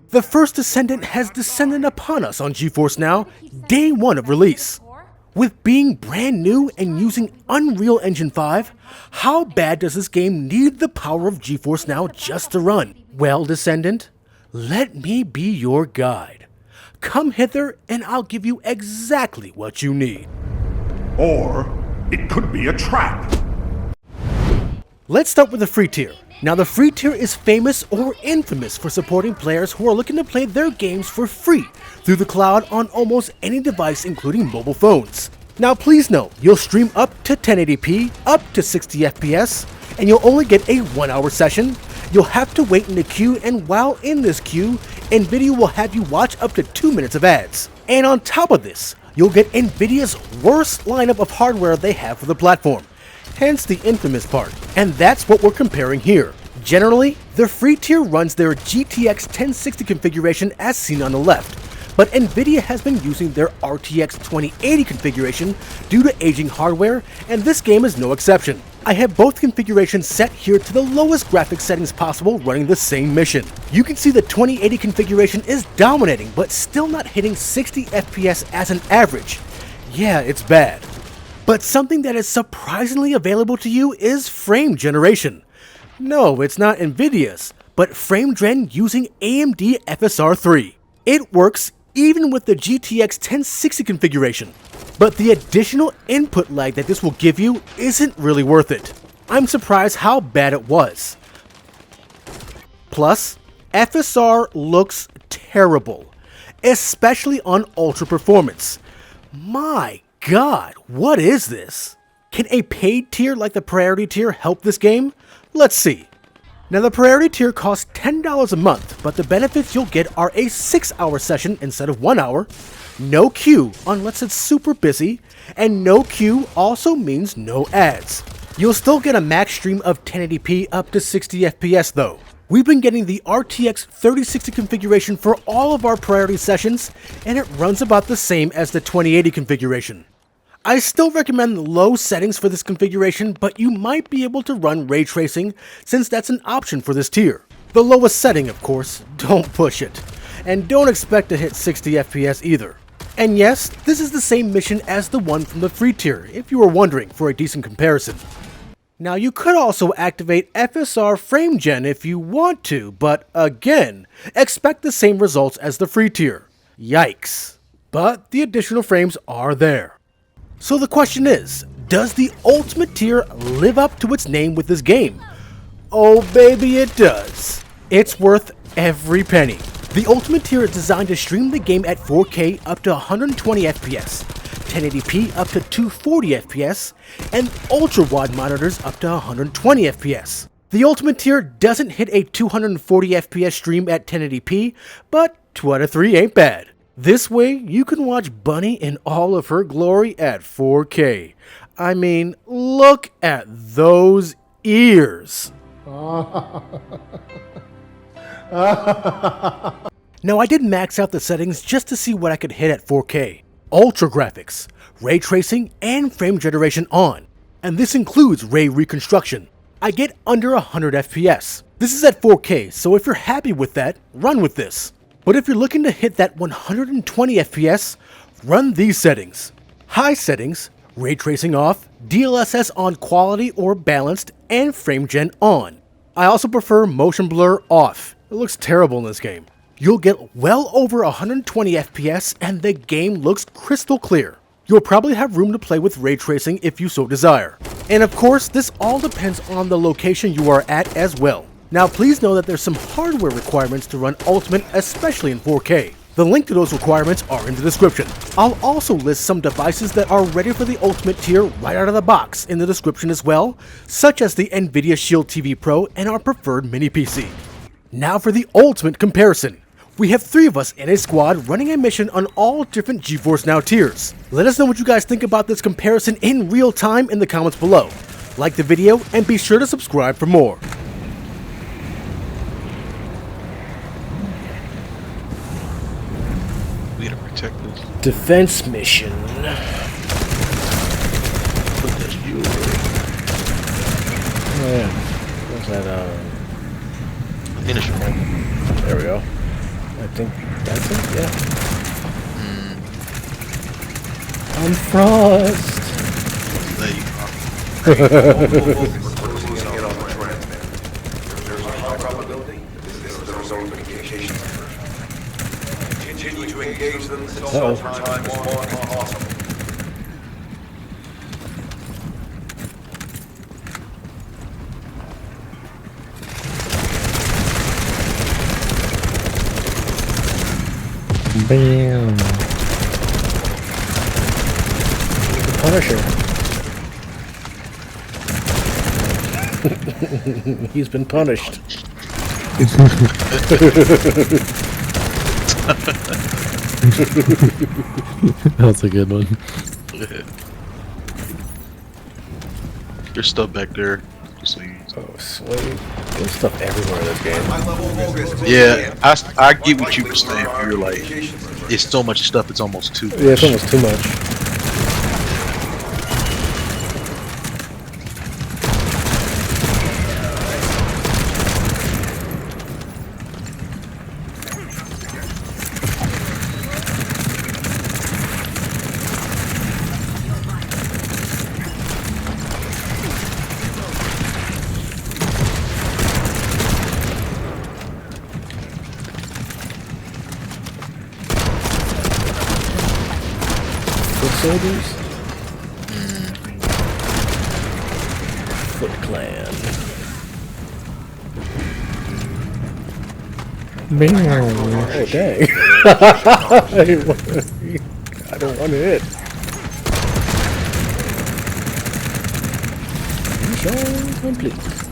The First Descendant has descended upon us on GeForce Now, day one of release. With being brand new and using Unreal Engine 5, how bad does this game need the power of GeForce Now just to run? Well, Descendant, let me be your guide. Come hither and I'll give you exactly what you need. Or it could be a trap. Let's start with the free tier. Now, the free tier is famous or infamous for supporting players who are looking to play their games for free through the cloud on almost any device, including mobile phones. Now, please note, you'll stream up to 1080p, up to 60 FPS, and you'll only get a 1-hour session. You'll have to wait in the queue, and while in this queue, Nvidia will have you watch up to 2 minutes of ads. And on top of this, you'll get Nvidia's worst lineup of hardware they have for the platform. Hence the infamous part, and that's what we're comparing here. Generally, the free tier runs their GTX 1060 configuration as seen on the left, but Nvidia has been using their RTX 2080 configuration due to aging hardware, and this game is no exception. I have both configurations set here to the lowest graphics settings possible running the same mission. You can see the 2080 configuration is dominating, but still not hitting 60 FPS as an average. Yeah, it's bad. But something that is surprisingly available to you is frame generation. No, it's not Nvidia's, but frame gen using AMD FSR 3. It works even with the GTX 1060 configuration, but the additional input lag that this will give you isn't really worth it. I'm surprised how bad it was. Plus, FSR looks terrible, especially on ultra performance. My God, what is this? Can a paid tier like the priority tier help this game? Let's see. Now, the priority tier costs $10 a month, but the benefits you'll get are a 6-hour session instead of 1 hour, no queue unless it's super busy, and no queue also means no ads. You'll still get a max stream of 1080p up to 60 FPS though. We've been getting the RTX 3060 configuration for all of our priority sessions, and it runs about the same as the 2080 configuration. I still recommend low settings for this configuration, but you might be able to run ray tracing since that's an option for this tier. The lowest setting, of course, don't push it. And don't expect to hit 60 FPS either. And yes, this is the same mission as the one from the free tier, if you were wondering for a decent comparison. Now, you could also activate FSR frame gen if you want to, but again, expect the same results as the free tier. Yikes. But the additional frames are there. So the question is, does the ultimate tier live up to its name with this game? Oh baby, it does. It's worth every penny. The ultimate tier is designed to stream the game at 4K up to 120 FPS, 1080p up to 240 FPS, and ultra-wide monitors up to 120 FPS. The ultimate tier doesn't hit a 240 FPS stream at 1080p, but 2 out of 3 ain't bad. This way, you can watch Bunny in all of her glory at 4K. I mean, look at those ears. Now, I did max out the settings just to see what I could hit at 4K. Ultra graphics, ray tracing, and frame generation on. And this includes ray reconstruction. I get under 100 FPS. This is at 4K, so if you're happy with that, run with this. But if you're looking to hit that 120 FPS, run these settings. High settings, ray tracing off, DLSS on quality or balanced, and frame gen on. I also prefer motion blur off. It looks terrible in this game. You'll get well over 120 FPS and the game looks crystal clear. You'll probably have room to play with ray tracing if you so desire. And of course, this all depends on the location you are at as well. Now, please know that there's some hardware requirements to run Ultimate, especially in 4K. The link to those requirements are in the description. I'll also list some devices that are ready for the Ultimate tier right out of the box in the description as well, such as the Nvidia Shield TV Pro and our preferred mini PC. Now for the Ultimate comparison. We have 3 of us in a squad running a mission on all different GeForce Now tiers. Let us know what you guys think about this comparison in real time in the comments below. Like the video and be sure to subscribe for more. We gotta protect this. Defense mission. Put this fuel. Oh yeah. What's that, Finish it. There we go. think that's it. Yeah. I'm Frost. There you go. We're closing in on the trend. There's a high probability this is the result of a communications diversion. Continue to engage them until time is more possible. Bam. The Punisher. He's been punished. That's a good one. There's stuff back there. Just so you. Oh, sweet. There's stuff everywhere in this game. Yeah, I get what you were saying. You're like, it's so much stuff. It's almost too much. Yeah, it's almost too much. Soldiers? Foot Clan. Bam. Oh, dang. I don't want to hit. Mission complete.